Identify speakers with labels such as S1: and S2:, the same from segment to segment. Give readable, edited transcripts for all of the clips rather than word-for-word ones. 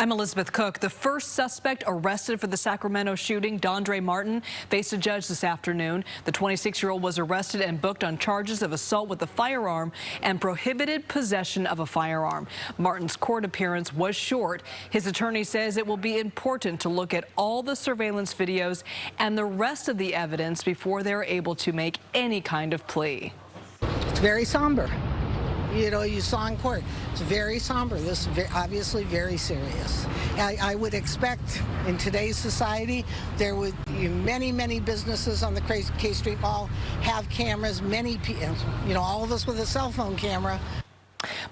S1: I'm Elizabeth Cook. The first suspect arrested for the Sacramento shooting, Dondre Martin, faced a judge this afternoon. The 26-year-old was arrested and booked on charges of assault with a firearm and prohibited possession of a firearm. Martin's court appearance was short. His attorney says it will be important to look at all the surveillance videos and the rest of the evidence before they're able to make any kind of plea.
S2: It's very somber. You know, you saw in court. It's very somber. This is obviously very serious. I would expect in today's society there would be many businesses on the K Street Mall have cameras. Many, you know, all of us with a cell phone camera.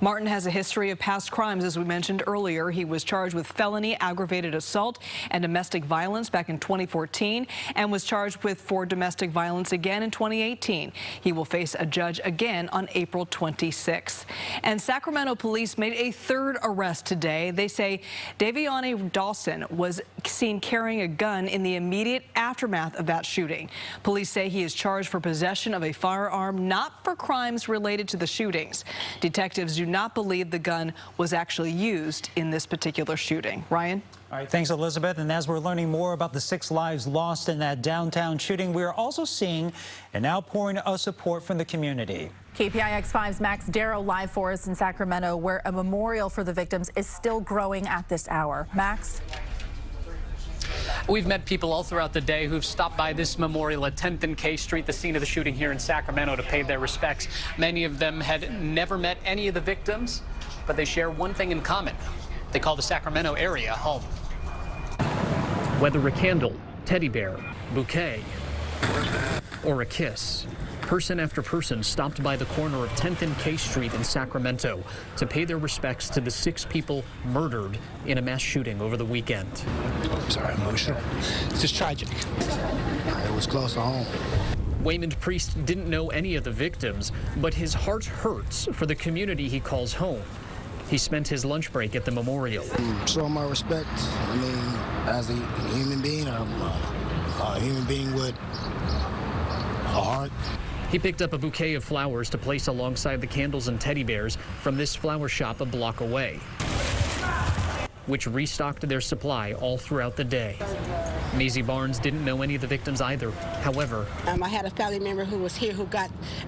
S1: Martin has a history of past crimes, as we mentioned earlier. He was charged with felony aggravated assault and domestic violence back in 2014 and was charged for domestic violence again in 2018. He will face a judge again on April 26th. And Sacramento police made a third arrest today. They say Davion Dawson was seen carrying a gun in the immediate aftermath of that shooting. Police say he is charged for possession of a firearm, not for crimes related to the shootings. Detectives do not believe the gun was actually used in this particular shooting. Ryan?
S3: All right, thanks, Elizabeth. And as we're learning more about the 6 lives lost in that downtown shooting, we are also seeing an outpouring of support from the community.
S4: KPIX 5's Max Darrow live for us in Sacramento, where a memorial for the victims is still growing at this hour. Max?
S5: We've met people all throughout the day who've stopped by this memorial at 10th and K Street, the scene of the shooting here in Sacramento, to pay their respects. Many of them had never met any of the victims, but they share one thing in common. They call the Sacramento area home. Whether a candle, teddy bear, bouquet, or a kiss, person after person stopped by the corner of 10th and K Street in Sacramento to pay their respects to the 6 people murdered in a mass shooting over the weekend.
S6: I'm sorry, emotional. It's just tragic. It was close to home.
S5: Waymond Priest didn't know any of the victims, but his heart hurts for the community he calls home. He spent his lunch break at the memorial.
S6: Show my respect. I mean, as a human being, I'm a human being with a heart.
S5: He picked up a bouquet of flowers to place alongside the candles and teddy bears from this flower shop a block away, which restocked their supply all throughout the day. Maisie Barnes didn't know any of the victims either. However,
S7: I had a family member who was here who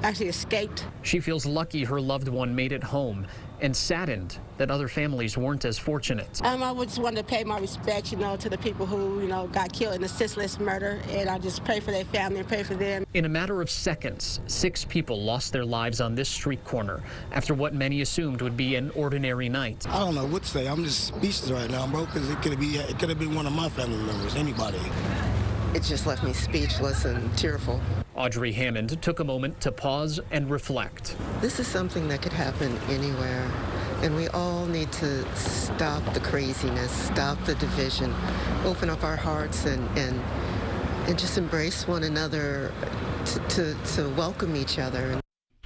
S7: actually escaped.
S5: She feels lucky her loved one made it home and saddened that other families weren't as fortunate.
S7: I just wanted to pay my respect, to the people who, got killed in a senseless murder, and I just pray for their family and pray for them.
S5: In a matter of seconds, 6 people lost their lives on this street corner after what many assumed would be an ordinary night.
S6: I don't know what to say. I'm just speechless right now, bro, because it could have been one of my family members, anybody.
S8: It just left me speechless and tearful.
S5: Audrey Hammond took a moment to pause and reflect.
S8: This is something that could happen anywhere, and we all need to stop the craziness, stop the division, open up our hearts and just embrace one another to welcome each other.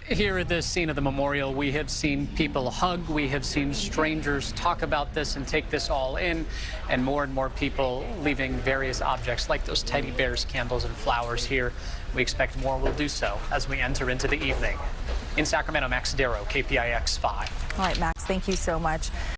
S5: Here at this scene of the memorial, we have seen people hug, we have seen strangers talk about this and take this all in, and more people leaving various objects like those teddy bears, candles, and flowers here. We expect more will do so as we enter into the evening. In Sacramento, Max Darrow, KPIX 5.
S4: All right, Max, thank you so much.